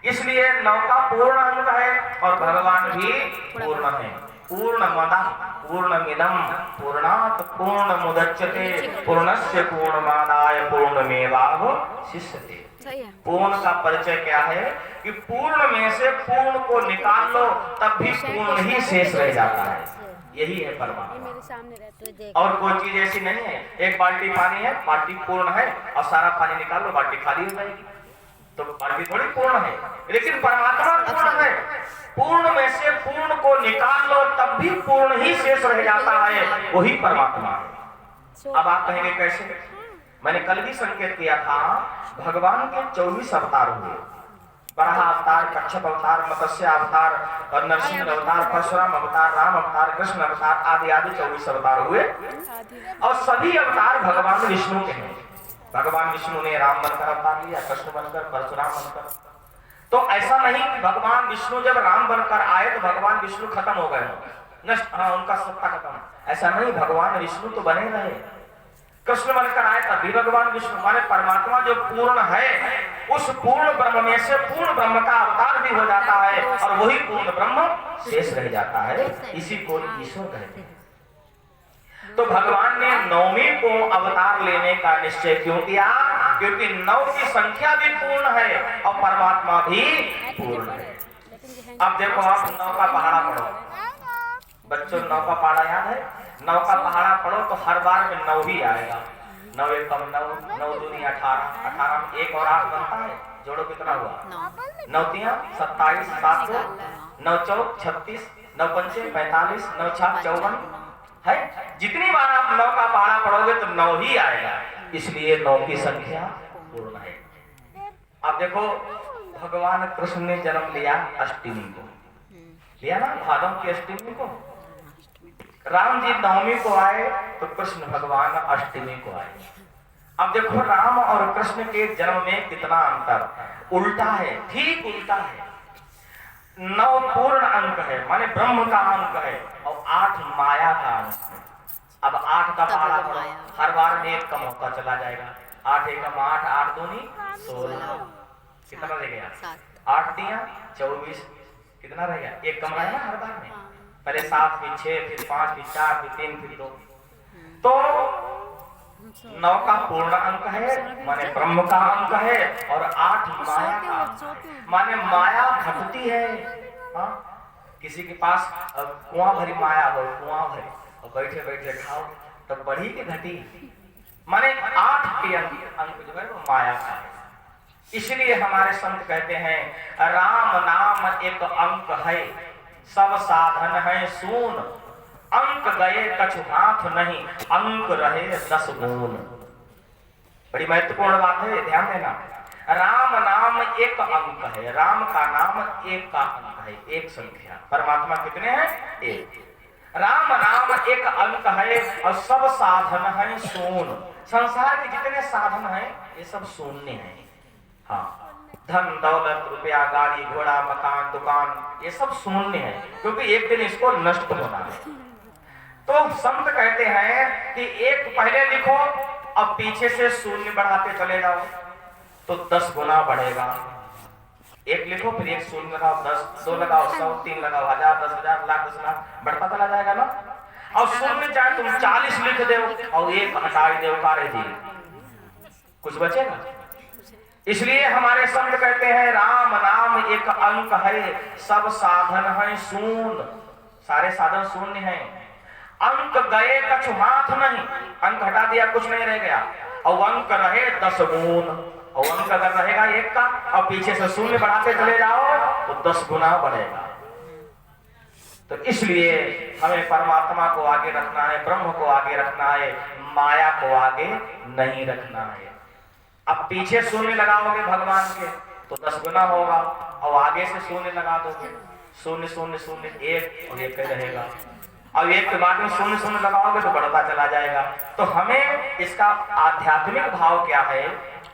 इसलिए नौ का पूर्ण अंक है और भगवान भी पूर्ण है। पूर्णमदः पूर्णमिदं पूर्णात् पूर्णमुदच्यते पूर्णस्य पूर्णमादाय पूर्णमेवावशिष्यते। पूर्ण का परिचय क्या है कि पूर्ण में से पूर्ण को निकाल लो तब भी पूर्ण ही शेष रह जाता है। यही है परमात्मा। और कोई चीज ऐसी नहीं है, एक बाल्टी पानी है, बाल्टी पूर्ण है और सारा पानी निकाल लो बाल्टी खाली हो जाएगी, तो बाल्टी थोड़ी पूर्ण है। लेकिन परमात्मा पूर्ण है, पूर्ण में से पूर्ण को निकाल लो तब भी पूर्ण ही शेष रह जाता है, वही परमात्मा है। अब आप कहेंगे कैसे? मैंने कल भी संकेत किया था, भगवान के 24 अवतार हुए, बराह अवतार, कच्छप अवतार, मत्स्य अवतार, नरसिंह अवतार, परशुराम अवतार, राम अवतार, कृष्ण अवतार आदि आदि 24 अवतार हुए और सभी अवतार भगवान विष्णु के हैं। भगवान विष्णु ने राम बनकर अवतार लिया, कृष्ण बनकर, परशुराम बनकर। तो ऐसा नहीं कि भगवान विष्णु जब राम बनकर आए तो भगवान विष्णु खत्म हो गए, नष्ट, हाँ उनका सत्ता खत्म, ऐसा नहीं। भगवान विष्णु तो बने रहे, कृष्ण बनकर आए तब भी भगवान विष्णु, माने परमात्मा जो पूर्ण है उस पूर्ण ब्रह्म में से पूर्ण ब्रह्म का अवतार भी हो जाता है और वही पूर्ण ब्रह्म शेष रह जाता है, इसी को ईश्वर कहते हैं। तो भगवान ने नौवीं को अवतार लेने का निश्चय क्यों किया? क्योंकि 9 की संख्या भी पूर्ण है और परमात्मा भी पूर्ण है। अब देखो आप 9 का पहाड़ा पढ़ो, बच्चों 9 का पहाड़ा याद है? 9 का पहाड़ा पढ़ो तो हर बार में 9 ही आएगा। 9 एकम 9, 9 दूनी 18, 18 में 1 और 8 बनता है, जोड़ो कितना हुआ? 9 तिया 27, 7 दो 9 चौक 36, 9 पंचे 45, 9 छाक 54 है। जितनी बार आप 9 का पहाड़ा पढ़ोगे तो 9 ही आएगा, इसलिए 9 की संख्या पूर्ण है। अब देखो भगवान कृष्ण ने जन्म लिया अष्टमी को, लिया ना, भादों की अष्टमी को। राम जी नवमी को आए तो कृष्ण भगवान अष्टमी को आए। अब देखो राम और कृष्ण के जन्म में कितना अंतर, उल्टा है, ठीक उल्टा है। 9 पूर्ण अंक है, माने ब्रह्म का अंक है और 8 माया का अंक है। अब 8 का पहाड़ा हर बार में 1 का मौका चला जाएगा। 8 एकम 8, 8 दूनी 16, कितना रह गया? 8 दिया 24, कितना रह गया? 1 कम रहा ना हर बार में, पहले 7 फिर 6 फिर 5 फिर 4 फिर 3 फिर 2। तो 9 का पूर्ण अंक है माने ब्रह्म का अंक है और 8 माया का अंक है, माने माया घटती है। हाँ, किसी के पास कुआं भरी माया हो, कुआं भरी और बैठे बैठे खाओ तो बढ़ी की घटी, माने 8 के अंक जो है वो माया का है। इसलिए हमारे संत कहते हैं राम नाम एक अंक है, सब साधन है सून, अंक गए कछु हाथ नहीं, अंक रहे 10 गुण। बड़ी महत्वपूर्ण बात है, ध्यान देना। राम नाम एक अंक है, राम का नाम 1 का अंक है, 1 संख्या। परमात्मा कितने हैं? 1। राम नाम 1 अंक है और सब साधन है शून्य। संसार के जितने साधन हैं ये सब शून्य हैं। हाँ, धन दौलत रुपया गाड़ी घोड़ा मकान दुकान ये सब शून्य है, क्योंकि एक दिन इसको नष्ट होना है। तो संत कहते हैं कि 1 पहले लिखो अब पीछे से शून्य बढ़ाते चले जाओ तो 10 गुना बढ़ेगा। 1 लिखो फिर 1 शून्य लगाओ, 10, 2 लगाओ 100, 3 लगाओ 1000, 10,000, लाख 10 लाख बढ़ता चला जाएगा ना। और शून्य चाहे तुम 40 लिख दो और 1 हटा दो, कारे जी कुछ बचेगा? इसलिए हमारे संत कहते हैं राम नाम 1 अंक है, सब साधन है शून्य, सारे साधन शून्य हैं। अंक गए कछु हाथ नहीं, अंक हटा दिया कुछ नहीं रह गया, और अंक रहे 10 गुण। और अंक अगर रहेगा 1 का और पीछे से शून्य बढ़ाते चले जाओ तो 10 गुना बढ़ेगा। तो इसलिए हमें परमात्मा को आगे रखना है, ब्रह्म को आगे रखना है, माया को आगे नहीं रखना है। अब पीछे शून्य लगाओगे भगवान के तो 10 गुना होगा और आगे से शून्य लगा दोगे, 0 0 0 1 और 1 रहेगा। और 1 के बाद में 0 0 लगाओगे तो बढ़ता चला जाएगा। तो हमें इसका आध्यात्मिक भाव क्या है?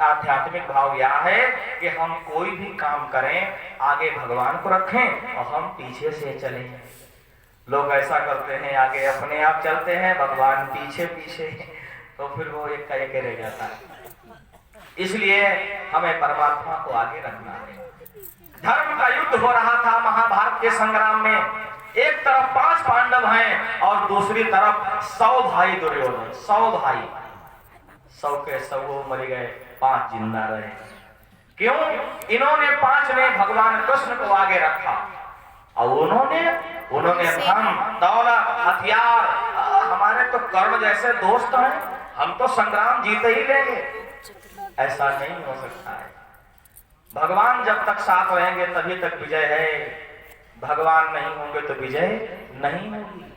आध्यात्मिक भाव यह है कि हम कोई भी काम करें आगे भगवान को रखें और हम पीछे से चलें। लोग ऐसा करते हैं, आगे अपने आप चलते हैं, भगवान पीछे पीछे, तो फिर वो एक का एक रह जाता है। इसलिए हमें परमात्मा को आगे रखना है। के संग्राम में एक तरफ 5 पांडव हैं और दूसरी तरफ 100 भाई दुर्योधन। 100 भाई, 100 के 100 मर गए, 5 जिंदा रहे। क्यों? इन्होंने 5 ने भगवान कृष्ण को आगे रखा और उन्होंने धन दौलत हथियार, हमारे तो कर्ण जैसे दोस्त हैं, हम तो संग्राम जीते ही लेंगे। ऐसा नहीं हो सकता है। भगवान जब तक साथ रहेंगे तभी तक विजय है, भगवान नहीं होंगे तो विजय नहीं होगी।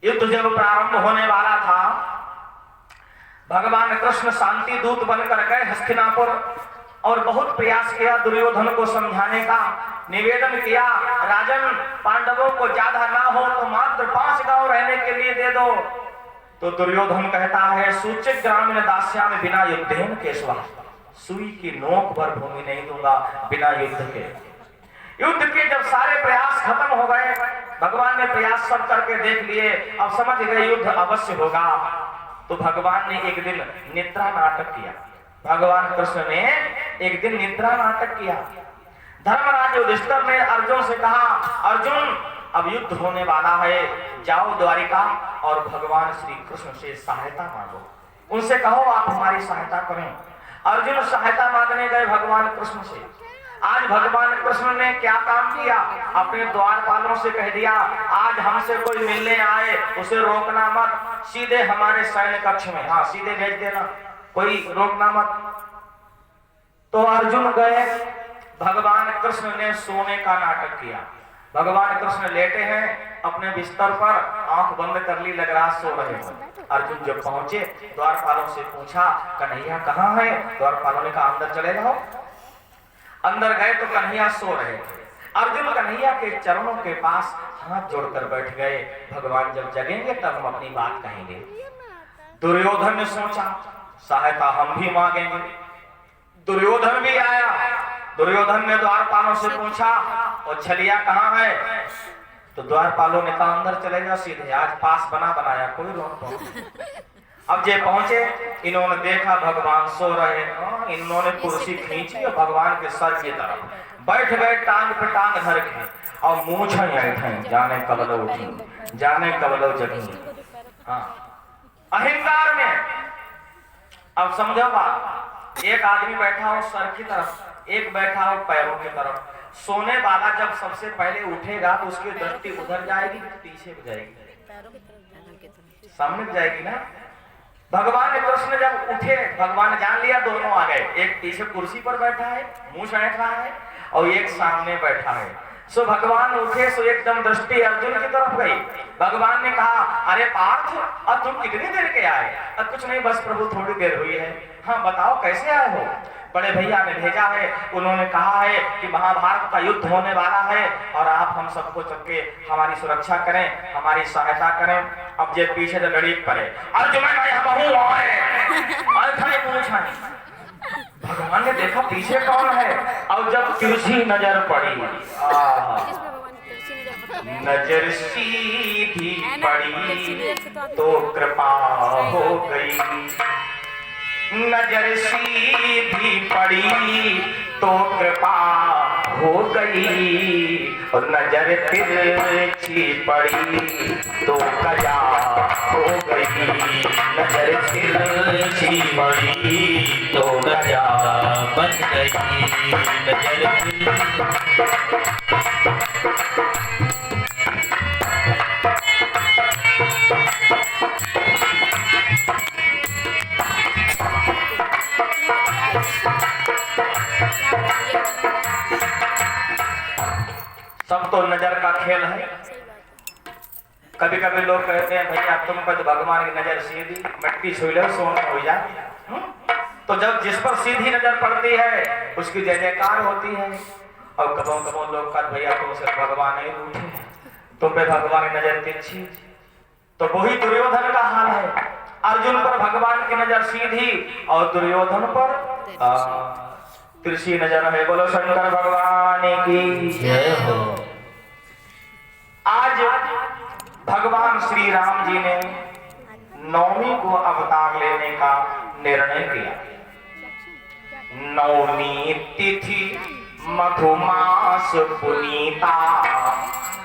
युद्ध जब प्रारंभ होने वाला था, भगवान कृष्ण शांति दूत बनकर गए हस्तिनापुर और बहुत प्रयास किया दुर्योधन को समझाने का, निवेदन किया राजन पांडवों को ज्यादा ना हो तो मात्र 5 गांव रहने के लिए दे दो। तो दुर्योधन कहता है सूचित ग्रामीण दास्या में बिना युद्धेन केशवा, सुई की नोक भर भूमि नहीं दूंगा बिना युद्ध के। युद्ध के जब सारे प्रयास खत्म हो गए, भगवान ने प्रयास सब करके देख लिए, अब समझ गए युद्ध अवश्य होगा, तो भगवान ने एक दिन निद्रा नाटक किया। भगवान कृष्ण ने एक दिन निद्रा नाटक किया। धर्मराज युधिष्ठिर ने अर्जुन से कहा, अर्जुन अब युद्ध होने वाला है, जाओ द्वारिका और भगवान श्री कृष्ण से सहायता मांगो, उनसे कहो आप हमारी सहायता करें। अर्जुन सहायता मांगने गए भगवान कृष्ण से। आज भगवान कृष्ण ने क्या काम किया, अपने द्वारपालों से कह दिया आज हमसे कोई मिलने आए उसे रोकना मत, सीधे हमारे सैन्य कक्ष में, हाँ सीधे भेज देना, कोई रोकना मत। तो अर्जुन गए, भगवान कृष्ण ने सोने का नाटक किया। भगवान कृष्ण लेटे हैं अपने बिस्तर पर, आंख बंद कर ली, लग रहा सो रहे हो। अर्जुन जब पहुंचे द्वारपालों से पूछा कन्हैया कहाँ है? द्वारपालों ने कहा अंदर चले जाओ। अंदर गए तो कन्हैया सो रहे थे। अर्जुन कन्हैया के चरणों के पास हाथ जोड़कर बैठ गए, भगवान जब जगेंगे तब हम अपनी बात कहेंगे। दुर्योधन ने सोचा सहायता हम भी मांगेंगे। दुर्योधन भी आया। दुर्योधन ने द्वारपालों से पूछा और छलिया कहाँ है? तो द्वारपालों ने कहा अंदर चले जाओ सीधे, आज पास बना बनाया कोई रोक टोक। अब जे पहुंचे, इन्होंने देखा भगवान सो रहे, इन्होंने कुर्सी खींची और भगवान के सर की तरफ बैठ गए, टांग पे टांग धर के, और मूंछ जाने कब लो उठी, जाने कब लो जगी। हाँ, अहंकार में। अब समझो बात, एक आदमी बैठा हो सर की तरफ, एक बैठा हो पैरों की तरफ। सोने वाला जब सबसे पहले उठेगा तो उसकी दृष्टि उधर जाएगी, पीछे जाएगी, सामने जाएगी ना। भगवान कृष्ण जब उठे, भगवान जान लिया दोनों आ गए, एक पीछे कुर्सी पर बैठा है, मुंह बैठ रहा है, और एक सामने बैठा है। सो भगवान उठे, सो एकदम दृष्टि अर्जुन की तरफ गई। भगवान ने कहा अरे पार्थ, अब तुम कितनी देर के आए? अब कुछ नहीं, बस प्रभु थोड़ी देर हुई है। हाँ बताओ कैसे आए हो? बड़े भैया ने भेजा है, उन्होंने कहा है कि महाभारत का युद्ध होने वाला है और आप हम सबको चलके हमारी सुरक्षा करें, हमारी सहायता करें। अब जे पीछे से लड़ी पड़े, अर्जुन भगवान ने देखा पीछे कौन है, और जब तिरछी नजर पड़ी, नजर सीधी पड़ी तो कृपा हो गई, नजर सीधी पड़ी तो कृपा हो गई, और नजर तिरछी पड़ी तो कजा हो गई, नजर तिरछी पड़ी तो कजा बन गई, नजर सब तो नजर का खेल है। कभी कभी लोग कहते हैं भैया तुम पर तो भगवान की नजर सीधी, मिट्टी छू लो सोना हो जाए। तो जब जिस पर सीधी नजर पड़ती है उसकी जय जयकार होती है। और कबो कबो लोग कहते भैया तुमसे भगवान नहीं रूठे, तुम पे भगवान की नजर तिरछी। तो वही दुर्योधन का हाल है। अर्जुन पर भगवान की नजर सीधी और दुर्योधन पर तिरछी नजर है। बोलो शंकर भगवान की जय हो। आज भगवान श्री राम जी ने 9वीं को अवतार लेने का निर्णय किया। 9वीं तिथि मधुमास पुनीता,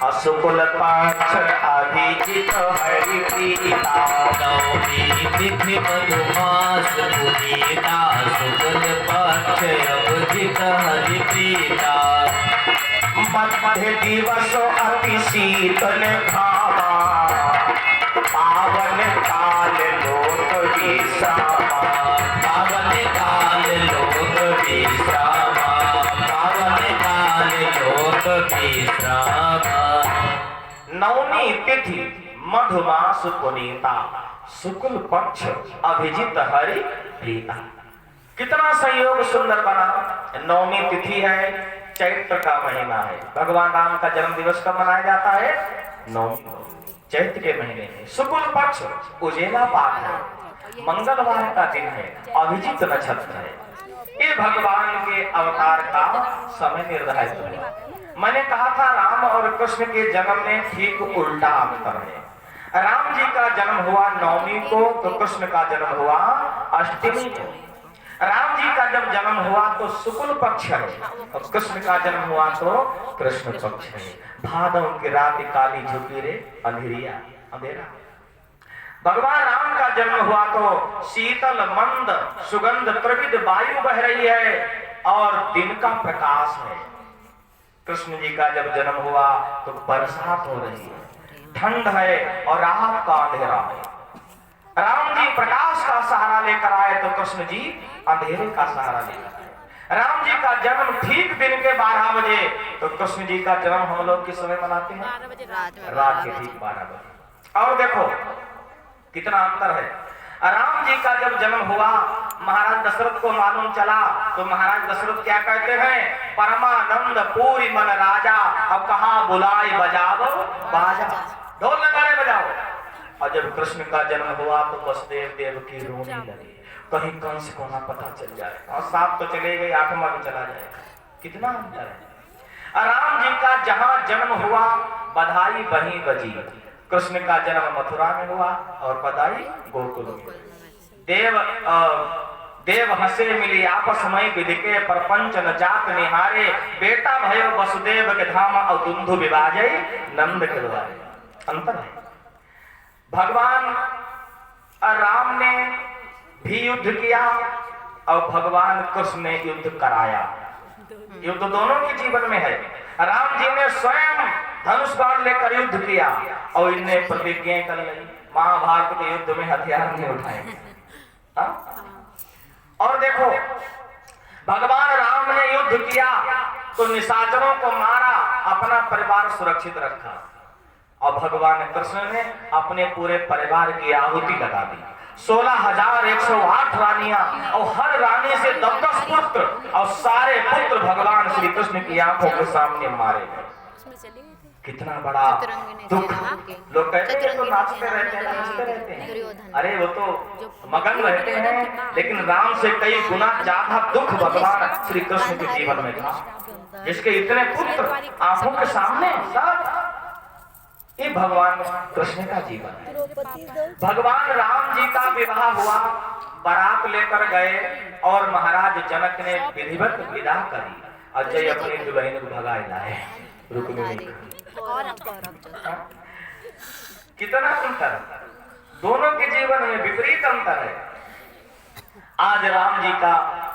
शुक्ल पक्ष अभिजित हरि प्रीता। नवमी तिथि मधुमास पुनीता शुक्ल पक्ष अभिजित हरि प्रीता। मध्य दिवस अति शीतल घामा पावन काल लोक विश्रामा। पावन काल लोक विश्रामा। पावन काल लोक विश्रामा। नवमी तिथि मधुमास पुनीता शुक्ल पक्ष अभिजित हरि प्रीता। कितना संयोग सुंदर बना। नवमी तिथि है, चैत्र का महीना है। भगवान राम का जन्म दिवस कब मनाया जाता है? नवमी, चैत्र के महीने में। शुक्ल पक्ष उजेला पाठ है, मंगलवार का दिन है, अभिजित नक्षत्र है। ये भगवान के अवतार का समय निर्धारित है। मैंने कहा था राम और कृष्ण के जन्म में ठीक उल्टा अंतर है। राम जी का जन्म हुआ नवमी को तो कृष्ण का जन्म हुआ अष्टमी को। राम जी का जब जन्म हुआ तो शुक्ल पक्ष है और कृष्ण का जन्म हुआ तो कृष्ण पक्ष है। भादों की रात काली झुकी रे अंधेरिया अंधेरा। भगवान राम का जन्म हुआ तो शीतल मंद सुगंध प्रविद वायु बह रही है और दिन का प्रकाश है। कृष्ण जी का जब जन्म हुआ तो बरसात हो रही है, ठंड है और रात का अंधेरा है। राम जी प्रकाश का सहारा लेकर आए तो कृष्ण जी अंधेरे का सहारा लेकर आए। राम जी का जन्म ठीक दिन के 12 बजे तो कृष्ण जी का जन्म हम लोग किस समय मनाते हैं? रात के ठीक 12 बजे। और देखो कितना अंतर है। राम जी का जब जन्म हुआ महाराज दशरथ को मालूम चला तो महाराज दशरथ क्या कहते हैं? परमानंद पूरी मन राजा, अब कहा बुलाए बजाओ बाजा, ढोल नगाड़े बजाओ। और जब कृष्ण का जन्म हुआ तो वसुदेव देव की रोने लगी, कहीं कंस को ना पता चल जाए। और साथ तो चले गए, 8वां भी चला जाएगा। कितना अंतर है। राम जी का जहां जन्म हुआ बधाई वहीं बजी। कृष्ण का जन्म मथुरा में हुआ और बधाई गोकुल में। देव हंसे मिली आपस में विधिके प्रपंच न जात निहारे, बेटा भयो वसुदेव के धाम और दुंधु विभाजे नंद के द्वारे। अंतर है। भगवान राम ने भी युद्ध किया और भगवान कृष्ण ने युद्ध कराया। युद्ध दोनों के जीवन में है। राम जी ने स्वयं धनुष बाण लेकर युद्ध किया और इन्हें प्रतिज्ञा कर ली महाभारत के युद्ध में हथियार नहीं उठाएंगे। और देखो भगवान राम ने युद्ध किया तो निशाचरों को मारा, अपना परिवार सुरक्षित रखा। और भगवान कृष्ण ने अपने पूरे परिवार की आहुति लगा दी। 16,108 रानियां और हर रानी से 10-10 पुत्र और सारे पुत्र भगवान श्री कृष्ण की आंखों के सामने मारे गए। कितना बड़ा दुख। लोग कहते हैं तो नाचते रहते हैं, नाचते रहते हैं। अरे वो तो मगन रहते हैं, लेकिन राम से कई गुना ज्यादा दुख भगवान श्री कृष्ण के जीवन में था। जिसके इतने पुत्र आंखों के सामने सब, ये भगवान कृष्ण का जीवन है। भगवान राम जी का विवाह हुआ, बारात लेकर गए और महाराज जनक ने विधिवत विदा करी। अजय अपनी दुल्हन को भगाए लाए, रुक्मिणी। कितना अंतर, दोनों के जीवन में विपरीत अंतर है। आज राम जी का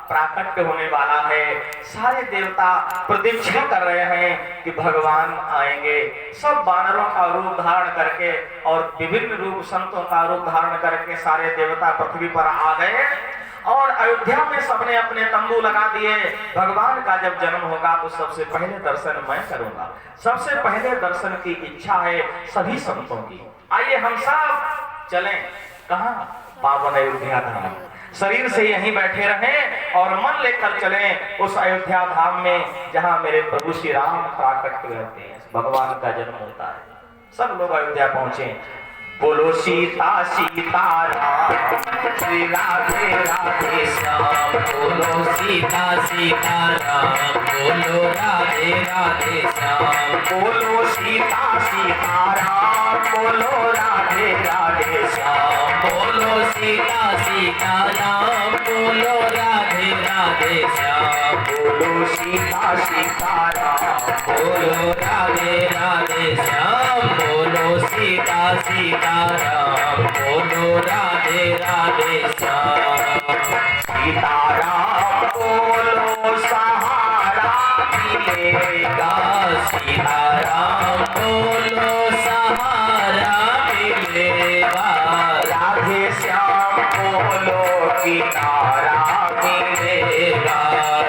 प्राकट्य होने वाला है। सारे देवता प्रतीक्षा कर रहे हैं कि भगवान आएंगे। सब वानरों का रूप धारण करके और विभिन्न रूप संतों का रूप धारण करके सारे देवता पृथ्वी पर आ गए और अयोध्या में सबने अपने तंबू लगा दिए। भगवान का जब जन्म होगा तो सबसे पहले दर्शन मैं करूंगा। सबसे पहले दर्शन की इच्छा है सभी संतों की। आइए हम सब चलें, कहाँ? पावन अयोध्या धाम। शरीर से यहीं बैठे रहें और मन लेकर चलें उस अयोध्या धाम में जहां मेरे प्रभु श्री राम प्राकट रहते हैं, भगवान का जन्म होता है। सब लोग अयोध्या पहुंचे। बोलो सीता सीताराम, श्री राधे राधे श्याम। बोलो सीता सीताराम, बोलो राधे राधे श्याम। बोलो सीता सीताराम, बोलो राधे राधे श्याम। बोलो सीता सीताराम, बोलो राधे राधे राधे श्याम बोलो सीता सीताराम बोलो राधे राधे श्याम बोलो सीता सीताराम बोलो राधे राधे श्याम सीताराम बोलो सहारा मिलेगा सीताराम बोलो सहारा मिलेगा राधे श्याम बोलो किनारा मिलेगा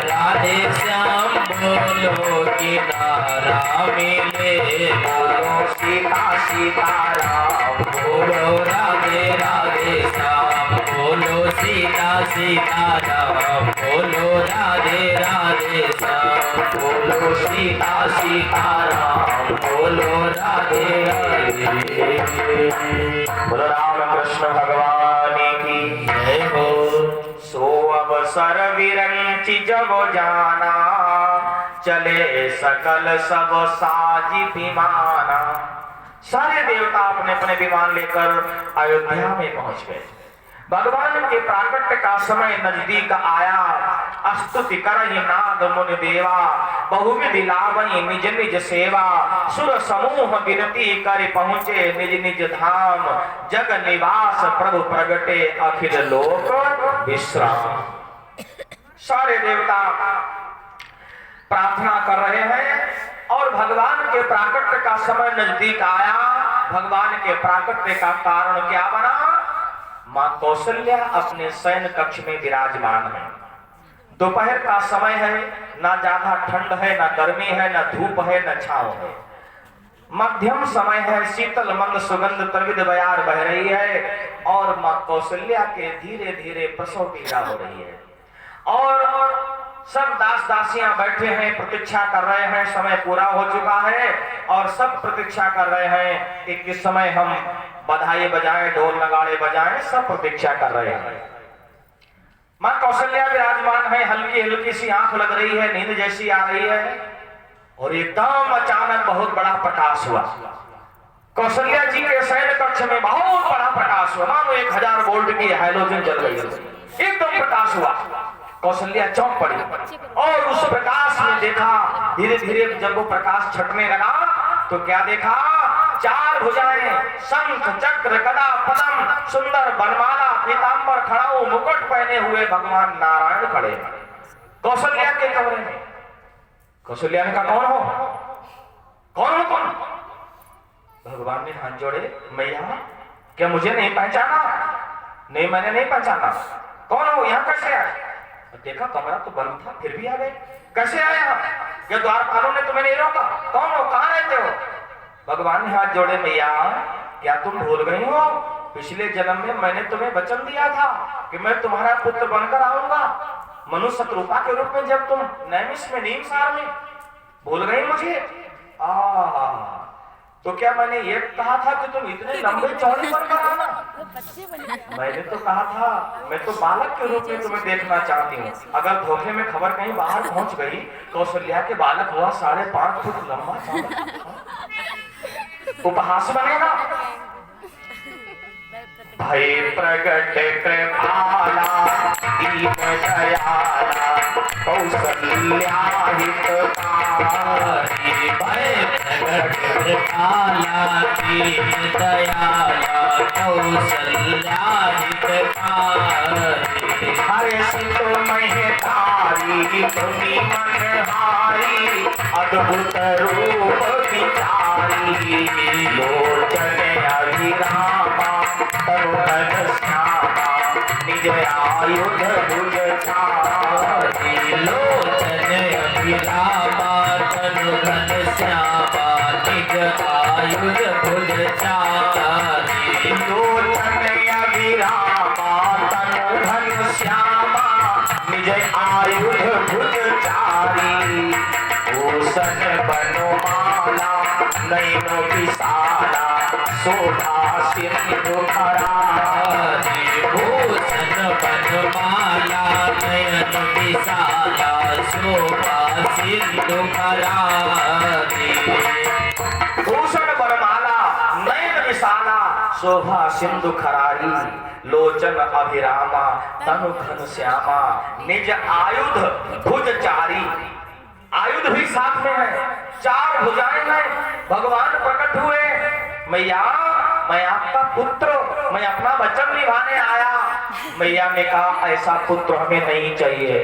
राधे श्याम बोलो किनारा मिलेगा बोलो सीता सीताराम बोलो राधे राधे श्याम बोलो सीता सीताराम बोलो राधे राधे श्याम बोलो सीता सीताराम बोलो राधे राधे बोलो राम कृष्ण भगवान की जय हो सो अवसर विरंचि जब जाना चले सकल सब साजी विमाना। सारे देवता अपने अपने विमान लेकर अयोध्या में पहुंच गए। भगवान के प्राकट्य का समय नजदीक आया। स्तुति करहि नाद मुनि देवा बहुविधि लावहि निज निज सेवा। सुर समूह विनती कर पहुँचे निज निज धाम। जग निवास प्रभु प्रगटे अखिल लोक विश्राम। सारे देवता प्रार्थना कर रहे हैं और भगवान के प्राकट्य का समय नजदीक आया। भगवान के प्राकट्य का कारण क्या बना? मां कौशल्या अपने शयन कक्ष में विराजमान है। दोपहर का समय है, ना ज्यादा ठंड है, ना गर्मी है, ना धूप है, ना छांव है। मध्यम समय है, शीतल मंद सुगंध त्रिविध बयार बह रही है और मां कौशल्या के धीरे धीरे प्रसव पीड़ा हो रही है। और सब दास दासियां बैठे हैं, प्रतीक्षा कर रहे हैं। समय पूरा हो चुका है और सब प्रतीक्षा कर रहे हैं कि किस समय हम बधाई बजाएं, ढोल नगाड़े बजाएं। सब प्रतीक्षा कर रहे हैं। मां कौशल्या विराजमान है। हल्की हल्की सी आंख लग रही है, नींद जैसी आ रही है और एकदम अचानक बहुत बड़ा प्रकाश हुआ। कौशल्या जी के शयन कक्ष में बहुत बड़ा प्रकाश हुआ, मानो 1000 वोल्ट की हैलोजन जल रही है। एकदम प्रकाश हुआ। कौशल्या चौंक पड़ी और उस प्रकाश में देखा, धीरे धीरे जब वो प्रकाश छटने लगा तो क्या देखा? 4 भुजाएं, शंख चक्र गदा पद्म, सुंदर बनमाला, पीतांबर खड़ाऊ मुकुट पहने हुए भगवान नारायण खड़े कौशल्या के कमरे में। कौशल्या ने कहा, कौन हो? कौन हो तुम? भगवान ने हाथ जोड़े, मैया क्या मुझे नहीं पहचाना? नहीं, मैंने नहीं पहचाना। कौन हो? यहाँ कैसे आए? देखा कमरा तो बंद था, फिर भी आ गए। कैसे आए आप? क्या द्वारपालों ने तुम्हें नहीं रोका? कौन हो? कहाँ रहते हो? भगवान ने हाथ जोड़े, मैया क्या तुम भूल गई हो? पिछले जन्म में मैंने तुम्हें वचन दिया था कि मैं तुम्हारा पुत्र बनकर आऊंगा, मनुष्य शत्रुपा के रूप में, जब तुम नैमिष में नीमसार में। भूल गई मुझे? तो क्या मैंने ये कहा था कि तुम इतने लंबे चौड़े बनकर आना? मैंने तो कहा था मैं तो बालक के रूप में तुम्हें देखना चाहती हूँ। अगर धोखे में खबर कहीं बाहर पहुंच गई, कौशल्या के बालक हुआ 5.5 फुट लंबा चौड़ा, उपहास बनेगा। भय प्रगट कृपाला दीन दयाला कौशल्या हितकारी। भय प्रगट कृपाला दीन दयाला कौशल्या हितकारी। हरे सित महतारी मुनि मनहारी अद्भुत रूप विचारी। लोचन अभिरामा तरुण श्यामा निज आयुध भुज चारी। लोचन अभिरामा तनुघन श्यामा निज आयुध भुज चारी। लोचन अभिरामा तनुघन श्यामा निज आयुध भुज चारी। भूषण बनमाला नयन विशाला शोभा सिंधु खरारी। भूषण बनमाला नयन विशाला शोभा सिंधु खरारी। भूषण बनमाला नयन विशाला शोभा सिंधु खरारी। लोचन अभिरामा तनु घन श्यामा निज आयुध भुजचारी। आयुध भी साथ में है, 4 भुजाएं हैं। भगवान प्रकट हुए, मैया मैं आपका पुत्र, मैं अपना वचन निभाने आया। मैया ने कहा ऐसा पुत्र हमें नहीं चाहिए।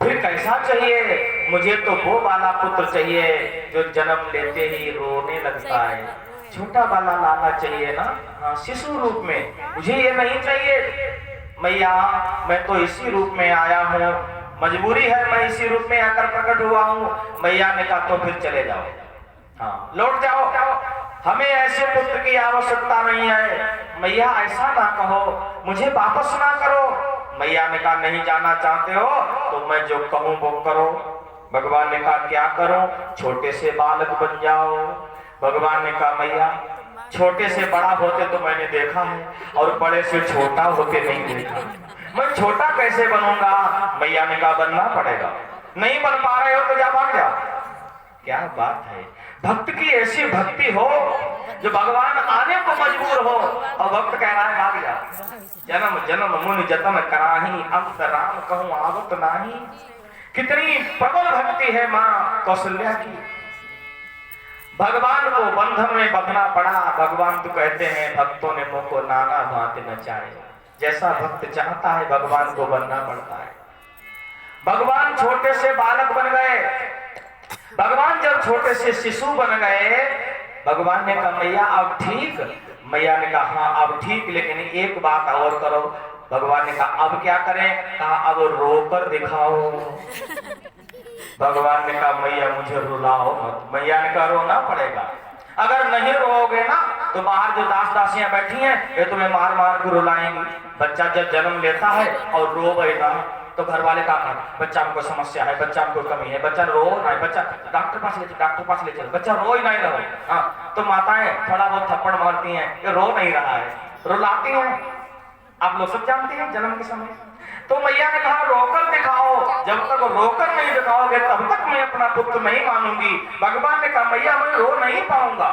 फिर कैसा चाहिए? मुझे तो वो वाला पुत्र चाहिए जो जन्म लेते ही रोने लगता है, छोटा वाला लाला चाहिए ना, हाँ, शिशु रूप में। मुझे ये नहीं चाहिए मैया, मैं तो इसी रूप में आया हूँ, मजबूरी है, मैं इसी रूप में आकर प्रकट हुआ हूँ। मैया ने कहा तो फिर चले जाओ, हाँ लौट जाओ, हमें ऐसे पुत्र की आवश्यकता नहीं है। मैया ऐसा ना कहो, मुझे वापस ना करो। मैया ने कहा नहीं जाना चाहते हो तो मैं जो कहूँ वो करो। भगवान ने कहा क्या करो? छोटे से बालक बन जाओ। भगवान ने कहा मैया छोटे से बड़ा होते तो मैंने देखा है और बड़े से छोटा होते नहीं देखा, मैं छोटा कैसे बनूंगा? मैया ने कहा बनना पड़ेगा, नहीं बन पा रहे हो तो जा भाग जाओ। क्या बात है, भक्त की ऐसी भक्ति हो जो भगवान आने को मजबूर हो और भक्त कह रहा है भाग जा। जन्म जन्म मुनि जतन कराही, अंत राम कहूं आवत नाही। कितनी प्रबल भक्ति है माँ कौशल्या की। भगवान को बंधन में बंधना पड़ा। भगवान तो कहते हैं भक्तों ने मुख को नाना भांति नचाए। जैसा भक्त चाहता है भगवान को बनना पड़ता है। भगवान छोटे से बालक बन गए। भगवान जब छोटे से शिशु बन गए, भगवान ने कहा मैया अब ठीक? मैया ने कहा हाँ अब ठीक, लेकिन एक बात और करो। भगवान ने कहा अब क्या करें? कहा अब रोकर दिखाओ। भगवान ने कहा मैया मुझे रुलाओ मत। मैया ने कहा रोना पड़ेगा, अगर नहीं रोओगे ना तो बाहर जो दास दासियां बैठी हैं ये तुम्हें मार मार के रुलाएंगी। बच्चा जब जन्म लेता है और रोवे ना तो घर वाले का बच्चा हमको समस्या है, बच्चा हमको कमी है, बच्चा रो ना, बच्चा डॉक्टर पास ले चलो, डॉक्टर पास ले चलो, बच्चा रो ही नहीं रहो। हाँ तो माताएं थोड़ा बहुत थप्पड़ मारती हैं, ये रो नहीं रहा है, रुलाती हैं। आप लोग सब जानते हैं जन्म के समय। तो मैया ने कहा रोकर दिखाओ। जब तक रोकर नहीं दिखाओगे तब तक मैं अपना पुत्र नहीं मानूंगी। भगवान ने कहा मैया मैं रो नहीं पाऊंगा।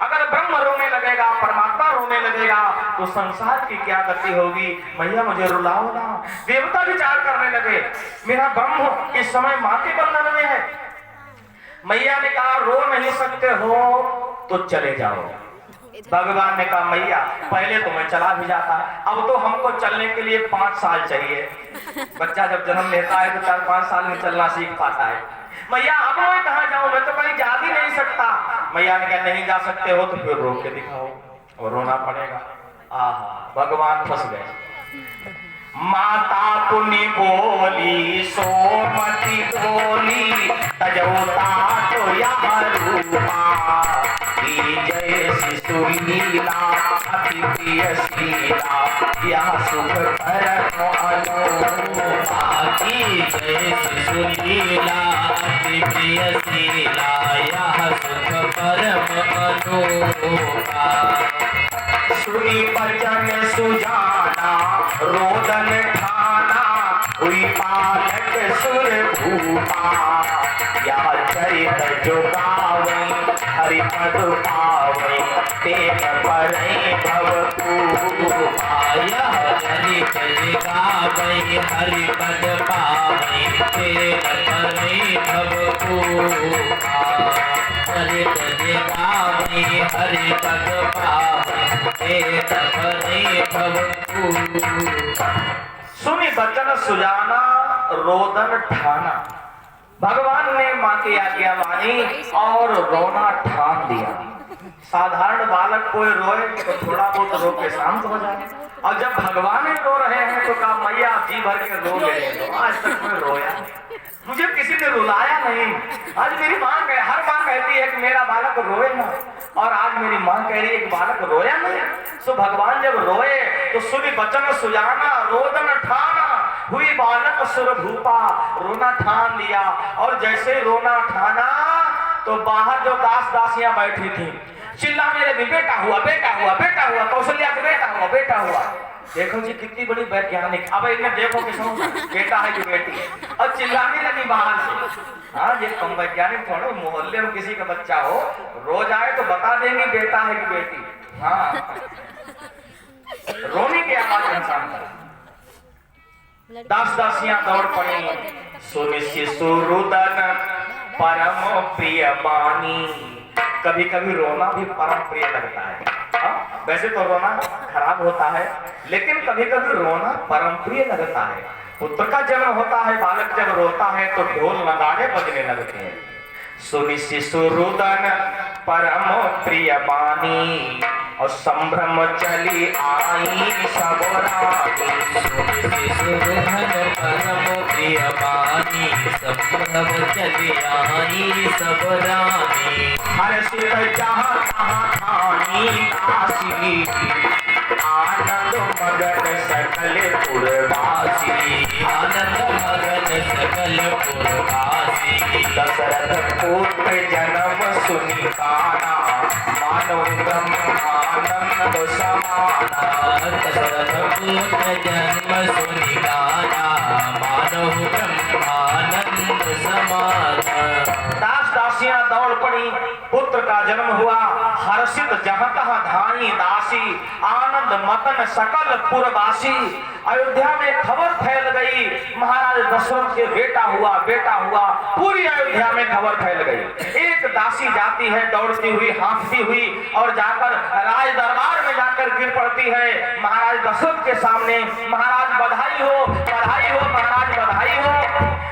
अगर ब्रह्म रोने लगेगा, परमात्मा रोने लगेगा तो संसार की क्या गति होगी? मैया मुझे रुलाओ ना। देवता विचार करने लगे मेरा ब्रह्म इस समय मां के बंधन में है। मैया ने कहा रो नहीं सकते हो तो चले जाओ। भगवान ने कहा मैया पहले तो मैं चला भी जाता, अब तो हमको चलने के लिए 5 साल चाहिए। बच्चा जब जन्म लेता है तो 4-5 साल में चलना सीख पाता है। मैया अब मैं कहाँ जाऊं, मैं तो कहीं जा भी नहीं सकता। मैया ने कहा नहीं जा सकते हो तो फिर रो के दिखाओ, और रोना पड़ेगा। आहा भगवान फंस गए। माता पुनि बोली सोमति बोली, तजोता तो यह रूपा, जय शिशु लीला अति प्रिय शीला, यह सुख परम अनुपा। जय शिशु लीला अति प्रिय शीला, यह सुख परम अनुपा। सुनी बचन सुजाना रोदन ठाना, हुई पालक सुर भूपा, यह चरित जो गावे हरि पद पावे, तेन परै भव पूपा। यह चरित जो गावे हरि पद पावे, तेन परै भव पूपा। चरित जो गावे हरि पद पावे, सुनी बचन सुजाना रोदन ठाना। भगवान ने मां की आज्ञा मानी और रोना ठान दिया। साधारण बालक कोई रोए तो थोड़ा बहुत रो के शांत हो जाए, और जब भगवान ही रो रहे हैं तो कहा मैया जी भर के रो ले। तो आज तक मैं रोया, मुझे किसी ने रुलाया नहीं। आज मेरी माँ हर माँ कहती है कि मेरा बालक रोए ना, और आज मेरी माँ कह रही है कि बालक रोया नहीं। सो भगवान जब रोए तो सुनी बचन सुजाना रोदन ठाना, हुई बालक सुर भूपा, रोना ठान लिया। और जैसे रोना ठाना तो बाहर जो दास दासियां बैठी थी चिल्लाने लगी बेटा हुआ, बेटा हुआ, बेटा हुआ, कौशल्या का बेटा हुआ, बेटा हुआ। देखो जी कितनी बड़ी वैज्ञानिक। अब इन्हें देखो कि बेटा है कि बेटी है, और चिल्लाने लगी बाहर से। हाँ ये कम वैज्ञानिक थोड़े, मोहल्ले में किसी का बच्चा हो रोज आए तो बता देंगे बेटा है कि बेटी। हाँ रोने की आवाज इंसान का। दास दासियां दौड़ पड़ी, सुनि शिशुरुदन परम प्रिय बानी। कभी कभी रोना भी परम प्रिय लगता है। हाँ? वैसे तो रोना खराब होता है, लेकिन कभी कभी रोना परम प्रिय लगता है। पुत्र का जन्म होता है, बालक जब रोता है तो ढोल नगाड़े बजने लगते हैं। सुनि शिशुरुदन परम प्रिय बानी, और संभ्रम चली आई सब रानी। सुनि शिशुरुदन परम प्रिय बानी, संभ्रम चली आई सब रानी। हर्षित जहाँ तहाँ ठानी दासी, आनंद मगन सकल पुरवासी। आनंद मगन सकल पुरवासी। दशरथ पुत्र जन्म सुनि काना, मानो ब्रह्मानंद समाना। दशरथ पुत्र जन्म सुनि गाना, मानो ब्रह्मानंद समाना। दास दासियां दौड़ पड़ी, पुत्र का जन्म हुआ। हर्षित जहाँ तहाँ धाई दासी, आनंद मगन सकल पुरवासी। अयोध्या में खबर फैल गई, महाराज दशरथ के बेटा हुआ, बेटा हुआ। पूरी अयोध्या में खबर फैल गई। एक दासी जाती है दौड़ती हुई, हाँफती हुई, और जाकर राज दरबार में जाकर गिर पड़ती है महाराज दशरथ के सामने। महाराज बधाई हो, बधाई हो, महाराज बधाई हो।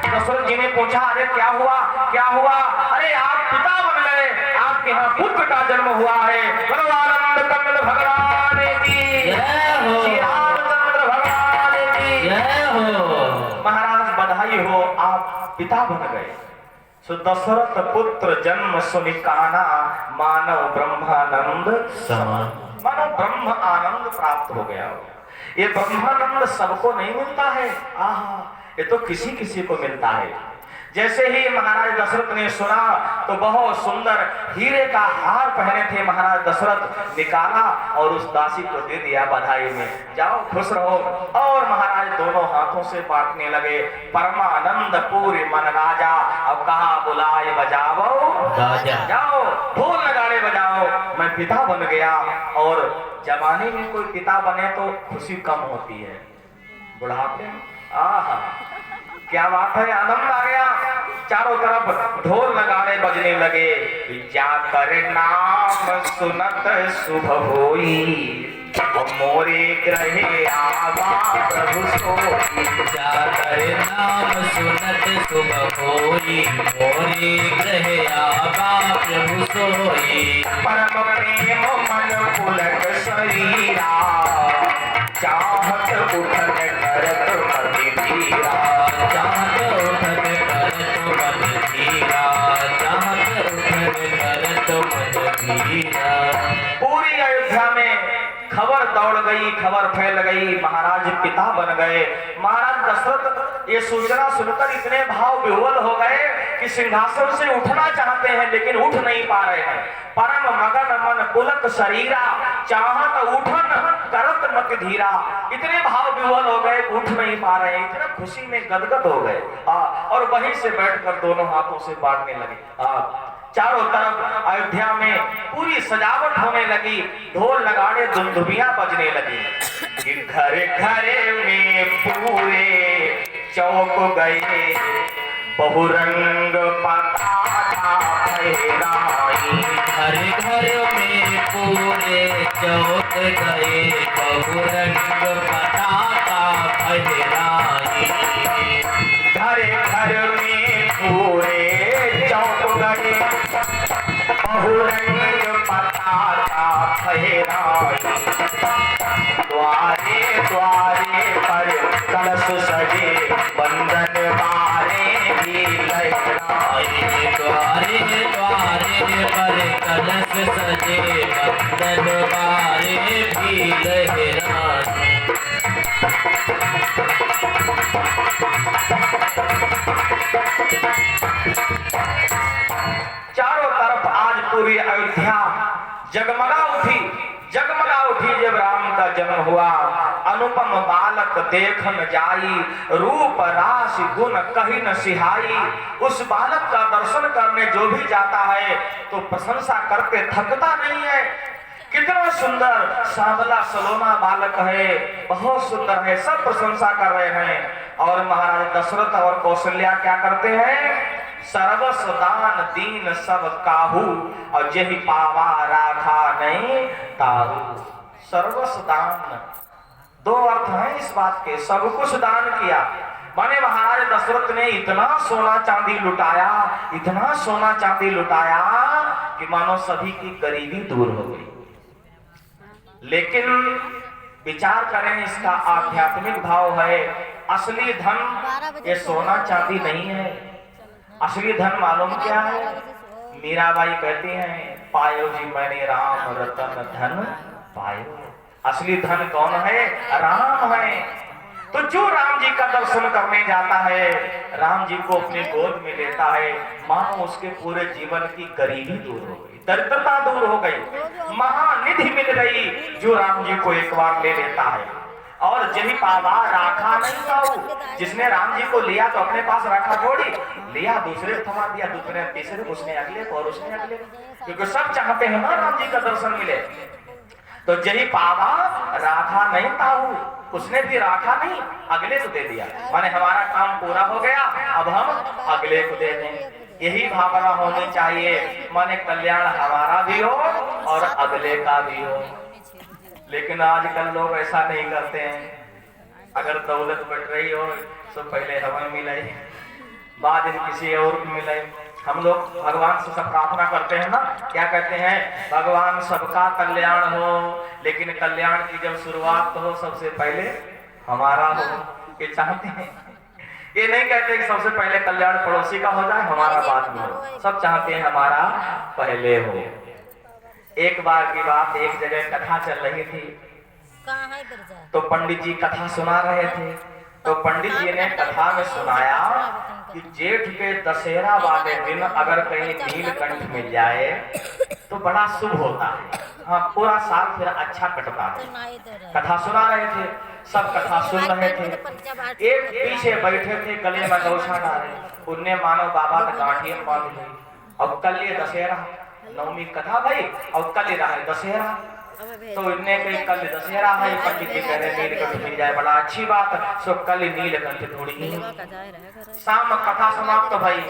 दशरथ जी ने पूछा, अरे क्या हुआ, क्या हुआ? अरे आप पिता बन गए, आपके यहाँ पुत्र का जन्म हुआ है। भगवानंद कंद भगवान की जय हो, श्री रामचंद्र भगवान की जय हो। महाराज बधाई हो, आप पिता बन गए। सो दशरथ पुत्र जन्म सुनि काना, मानव ब्रह्मानंद समान। मानो ब्रह्म आनंद प्राप्त हो गया। ये ब्रह्मानंद सबको नहीं मिलता है, आहा, ये तो किसी किसी को मिलता है। जैसे ही महाराज दशरथ ने सुना तो बहुत सुंदर हीरे का हार पहने थे महाराज दशरथ, निकाला और उस दासी को दे दिया बधाई में, जाओ खुश रहो। और महाराज दोनों हाथों से बांटने लगे। परमानंद पूरी मन राजा, अब कहा बुलाए बजाओ राजा। जाओ ढोल नगाड़े बजाओ, मैं पिता बन गया। और जमाने में कोई पिता बने तो खुशी कम होती है, बुढ़ापे में आहा क्या बात है, आनंद आ गया। चारों तरफ ढोल नगाड़े बजने लगे। जाकर नाम सुनत शुभ होई, मोरे ग्रहे आवा प्रभु सोई। जाकर नाम सुनत शुभ होई, मोरे ग्रहे आवा प्रभु सोई। परम प्रेम मन पुलक शरीरा, चाहत उठन करत मति धीरा। चाहत उठन करत मन धीरा, चाहत उठन करत मन धीरा। पूरी अयोध्या में खबर दौड़ गई, खबर फैल गई, महाराज पिता बन गए। महाराज दशरथ ये सूचना सुनकर इतने भाव विह्वल हो गए कि सिंहासन से उठना चाहते हैं लेकिन उठ नहीं पा रहे हैं। परम मगन मन पुलक शरीरा, चाहत उठन करत मत धीरा। इतने भाव विह्वल हो गए, उठ नहीं पा रहे हैं, इतने खुशी में गदगद हो गए। और वहीं से बैठकर दोनों हाथों से बांटने लगे। चारों तरफ अयोध्या में पूरी सजावट होने लगी, ढोल नगाड़े दुंदुभियां बजने लगी। घर घर में पूरे चौक गए, बहुरंग पताका फहराई। घर घर में पूरे चौक गए, बहुरंग पताका फहराई। घर घर में पूरे चौक गए, बहुरंग पताका फहराई। द्वारे द्वारे पर कलश सजे, बंधन बारे भी लहराए। द्वारे द्वारे पर कलश सजे, बंधन बारे भी लहराए। चारों तरफ आज पूरी अयोध्या जगमगा उठी, जगमगा उठी जब राम का जन्म हुआ। अनुपम बालक देखन जाई, रूप राशि गुण कही न सिहाई। उस बालक का दर्शन करने जो भी जाता है तो प्रशंसा करके थकता नहीं है। कितना सुंदर सांवला सलोना बालक है, बहुत सुंदर है, सब प्रशंसा कर रहे हैं। और महाराज दशरथ और कौशल्या क्या करते हैं? सर्वस दान दीन सब काहू, और यही पावा राखा नहीं ताहू। सर्वस दान, दो अर्थ हैं इस बात के, सब कुछ दान किया। माने महाराज दशरथ ने इतना सोना चांदी लुटाया, इतना सोना चांदी लुटाया कि मानो सभी की गरीबी दूर हो गई। लेकिन विचार करें, इसका आध्यात्मिक भाव है। असली धन ये सोना चांदी नहीं है। असली धन मालूम क्या है? मीराबाई कहती हैं, पायो जी मैंने राम रतन धन पायो। असली धन कौन है? राम है। तो जो राम जी का दर्शन करने जाता है, राम जी को अपनी गोद में लेता है, मानो उसके पूरे जीवन की गरीबी दूर हो गई, दरिद्रता दूर हो गई, महानिधि मिल गई जो राम जी को एक बार ले लेता है। और जही पावा राखा नहीं पाऊ, जिसने राम जी को लिया तो अपने पास रखा थोड़ी, लिया दूसरे को थमा दिया, दूसरे तीसरे, उसने अगले को और उसने अगले, क्योंकि सब चाहते हैं ना राम जी का दर्शन मिले। तो जही पावा राखा नहीं ताऊ, उसने भी राखा नहीं, अगले को दे दिया। माने हमारा काम पूरा हो गया, अब हम अगले को दे दें। यही भावना होनी चाहिए, माने कल्याण हमारा भी हो और अगले का भी हो। लेकिन आजकल लोग ऐसा नहीं करते हैं। अगर दौलत बढ़ रही हो तो पहले हमें मिले, बाद में किसी और को मिले। हम लोग भगवान से सब प्रार्थना करते हैं ना, क्या कहते हैं? भगवान सबका कल्याण हो, लेकिन कल्याण की जब शुरुआत हो सबसे पहले हमारा हो। ये चाहते हैं, ये नहीं कहते कि सबसे पहले कल्याण पड़ोसी का हो जाए, हमारा बाद में हो। सब चाहते हैं हमारा पहले हो। एक बार की बात, एक जगह कथा चल रही थी, तो पंडित जी कथा सुना रहे थे। तो पंडित जी ने कथा में सुनाया कि जेठ के दशहरा वाले दिन अगर कहीं नीलकंठ मिल जाए तो बड़ा शुभ होता है। हाँ, पूरा साल फिर अच्छा कटता है। कथा सुना रहे थे, सब कथा सुन रहे थे। एक पीछे बैठे थे, गले में गौछा डाले, उनने मानो बाबा का गांठी में बांध ली। अब कल ये दशहरा, नवमी कथा भाई, और कल ही रहा है दशहरा। तो इनने कही कल दशहरा है, पंडित जी कह रहे नीलकंठ मिल जाए, बड़ा अच्छी बात। सो कल नीलकंठ थोड़ी ही। शाम कथा समाप्त भाई,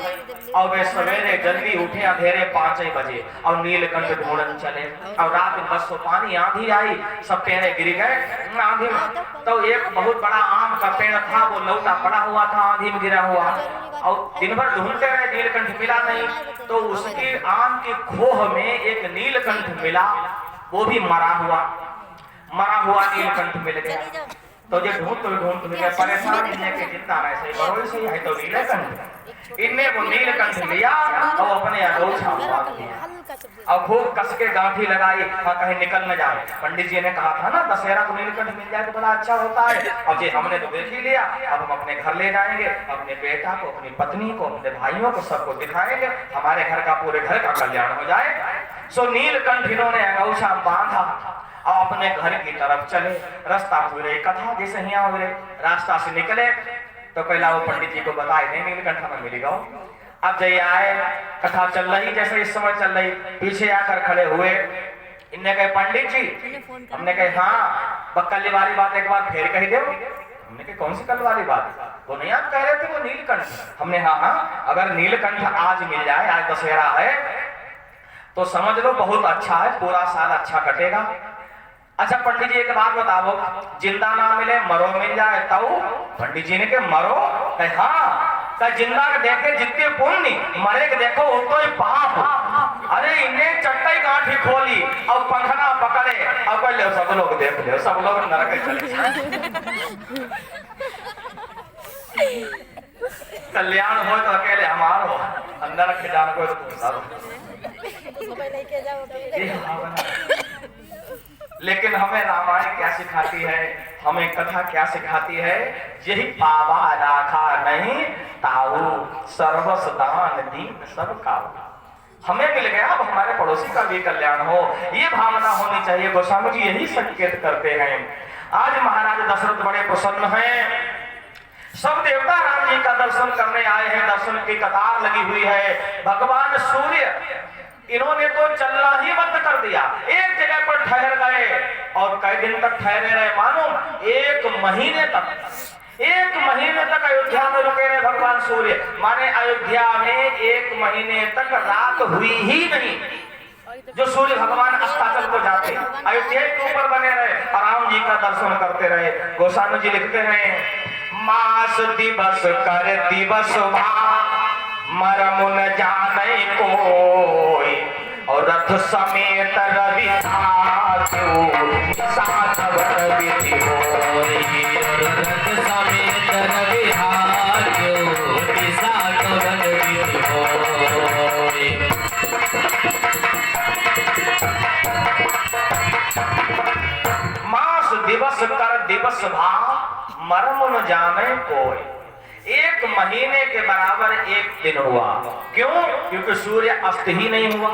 और वे सवेरे जल्दी उठे, अंधेरे 5 बजे, और नीलकंठ ढूंढन चले। और रात में बस पानी आंधी आई, सब पेड़ गिर गए आंधी में। तो एक बहुत बड़ा आम का पेड़ था, वो लौटा पड़ा हुआ था, आंधी में गिरा हुआ। और दिन भर ढूंढते रहे, नीलकंठ मिला नहीं। तो उसकी आम की खोह में एक नीलकंठ मिला, वो भी मरा हुआ नीलकंठ मिल गया। तो ये ढूंढ मिल गया, परेशान इन्हें के चिंता में से बरोई से है तो नीलकंठ। इनने वो नीलकंठ लिया और अपने अगोछा बांध दिया, और खूब कस के गांठी लगाई, हाँ कहीं निकल न जाए। पंडित जी ने कहा था ना दशहरा को नीलकंठ मिल जाए तो बड़ा अच्छा होता है। अब ये हमने तो देख ही लिया, अब हम अपने घर ले जाएंगे, अपने बेटा को, अपनी पत्नी को, अपने भाइयों को, सबको दिखाएंगे, हमारे घर का, पूरे घर का कल्याण हो जाए। सो नीलकंठ इन्होंने अंगूछा बांधा और अपने घर की तरफ चले। रास्ता पूरे कथा जैसे यहाँ हुए, रास्ता से निकले तो पहला वो पंडित जी को बताए नहीं नीलकंठ में मिलेगा। अब जय आए, कथा चल रही जैसे इस समय चल रही, पीछे आकर खड़े हुए। इनने कहे पंडित जी, हमने कहे हाँ, बक्कली वाली बात एक बार फिर कही दो। हमने कहा कौन सी कल वाली बात? वो नहीं आप कह रहे थे वो नीलकंठ। हमने हाँ, अगर नीलकंठ आज मिल जाए, आज दशहरा है, तो समझ लो बहुत अच्छा है, पूरा साल अच्छा कटेगा। अच्छा पंडित जी एक बात बताओ, जिंदा ना मिले मरो मिल जाए तब? पंडित जी ने के मरो? कहे हाँ। कहे जिंदा के देखे जितने पुण्य, मरे के देखो उतो ही पाप। अरे इन्हें चट्टाई गांठी खोली और पंखना पकड़े और कह ले सब लोग देख ले, सब लोग नरक चले। कल्याण हो तो अकेले हमारो, अंदर रखे जान को तो सब। लेकिन हमें रामायण क्या सिखाती है, हमें कथा क्या सिखाती है? यही पावा राखा नहीं ताऊ, सर्वस दान दीन सब काऊ। हमें मिल गया, अब हमारे पड़ोसी का भी कल्याण हो, ये भावना होनी चाहिए। गोस्वामी जी यही संकेत करते हैं। आज महाराज दशरथ बड़े प्रसन्न हैं, सब देवता राम जी का दर्शन करने आए हैं, दर्शन की कतार लगी हुई है। भगवान सूर्य इन्होंने तो चलना ही बंद कर दिया, एक जगह पर ठहर गए और कई दिन तक ठहरे रहे, मालूम 1 महीने तक, 1 महीने तक अयोध्या में रुके रहे भगवान सूर्य। माने अयोध्या में 1 महीने तक रात हुई ही नहीं। जो सूर्य भगवान अस्ताचल को जाते अयोध्या के ऊपर बने रहे और राम जी का दर्शन करते रहे। गोस्वामी जी लिखते हैं मास दिवस कर दिवस मरम न जाने कोई और रथ समेत रवि विधि होई। रथ समेत रवि विधि होई। मास दिवस कर दिवस मरम न जाने कोई। 1 महीने के बराबर 1 दिन हुआ। क्यों? क्योंकि सूर्य अस्त ही नहीं हुआ।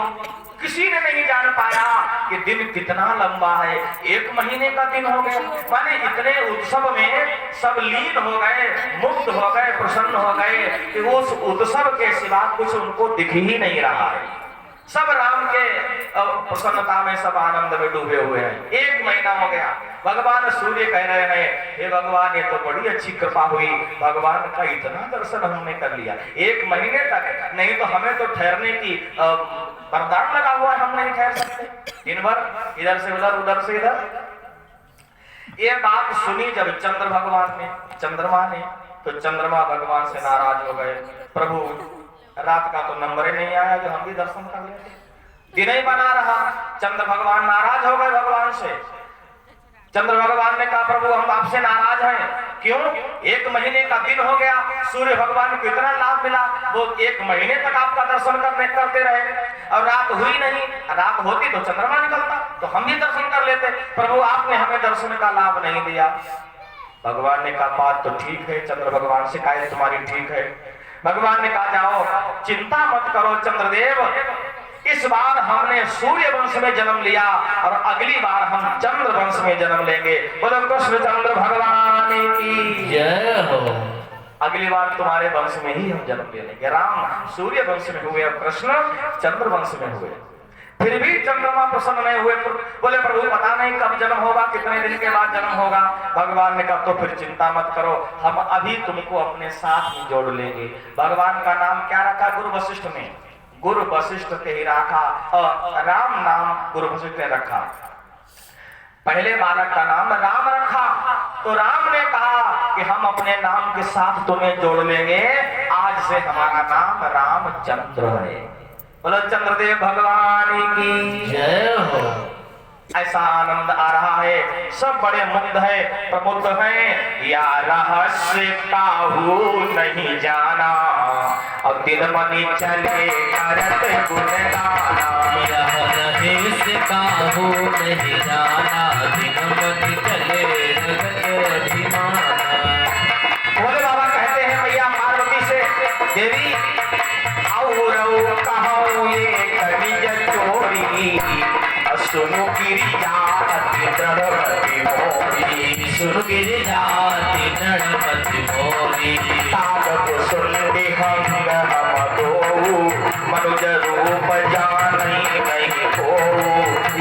किसी ने नहीं जान पाया कि दिन कितना लंबा है। 1 महीने का दिन हो गया। माने इतने उत्सव में सब लीन हो गए, मुक्त हो गए, प्रसन्न हो गए कि उस उत्सव के सिवा कुछ उनको दिख ही नहीं रहा है। सब राम के प्रसन्नता में, सब आनंद में डूबे हुए हैं। 1 महीना हो गया। भगवान सूर्य कह रहे हैं हे भगवान ये तो बड़ी अच्छी कृपा हुई, भगवान का इतना दर्शन हमने कर लिया 1 महीने तक। नहीं तो हमें तो ठहरने की वरदान लगा हुआ है, हम नहीं ठहर सकते दिन भर इधर से उधर, उधर से इधर। ये बात सुनी जब चंद्रमा ने तो चंद्रमा भगवान से नाराज हो गए। प्रभु रात का तो नंबर ही नहीं आया जो हम भी दर्शन कर लेते, दिन ही बना रहा। चंद्र भगवान नाराज हो गए भगवान से। चंद्र भगवान ने कहा प्रभु हम आपसे नाराज हैं। क्यों? 1 महीने का दिन हो गया, सूर्य भगवान को इतना लाभ मिला, वो 1 महीने तक आपका दर्शन करते रहे और रात हुई नहीं। रात होती तो चंद्रमा निकलता तो हम भी दर्शन कर लेते। प्रभु आपने हमें दर्शन का लाभ नहीं दिया। भगवान ने कहा बात तो ठीक है, चंद्र भगवान शिकायत तुम्हारी ठीक है। भगवान ने कहा जाओ चिंता मत करो चंद्रदेव, इस बार हमने सूर्य वंश में जन्म लिया और अगली बार हम चंद्र वंश में जन्म लेंगे। बोलो कृष्ण चंद्र भगवान की जय हो। अगली बार तुम्हारे वंश में ही हम जन्म ले लेंगे। राम सूर्य वंश में हुए और कृष्ण चंद्र वंश में हुए। फिर भी चंद्रमा प्रसन्न नहीं हुए। बोले प्रभु पता नहीं कब जन्म होगा, कितने दिन के बाद जन्म होगा। भगवान ने कहा तो फिर चिंता मत करो, हम अभी तुमको अपने साथ में जोड़ लेंगे। भगवान का नाम क्या रखा? गुरु वशिष्ठ ने, गुरु वशिष्ठ के ही रखा और राम नाम गुरु वशिष्ठ ने रखा। पहले बालक का नाम राम रखा तो राम ने कहा कि हम अपने नाम के साथ तुम्हें जोड़ लेंगे, आज से हमारा नाम रामचंद्र है। बोलो चंद्रदेव भगवान की जय हो। ऐसा आनंद आ रहा है, सब बड़े मुग्ध है, प्रमुग्ध है। या रहस्य काहू नहीं जाना और दिन मनी चले करत गुणगाना। यह रहस्य काहू नहीं जाना, दिन मनी चले करत अभिमाना। भोले बाबा कहते हैं मैया पार्वती से देवी और कहो ये कनिज चोरी, सुनु गिरिजा अति दृढ़मति मोरी। सुनु गिरिजा अति दृढ़मति मोरी। तावत सुन हम दो मनुज रूप जाने नहीं को,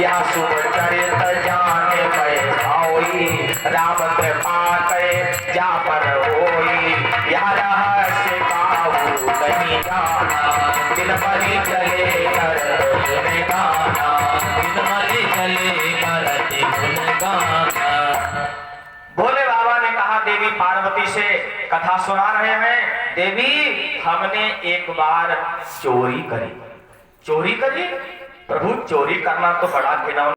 या शुभ चरित जाने भाई राम कृपा कै जा पर होई। या रहस्य काहू नहीं जाना, दिन भरी चले कर गाना, दिन भरी चले करत गुणगाना। भोले बाबा ने कहा देवी पार्वती से कथा सुना रहे हैं, देवी हमने एक बार चोरी करी। चोरी करी? प्रभु चोरी करना तो बड़ा घिनौना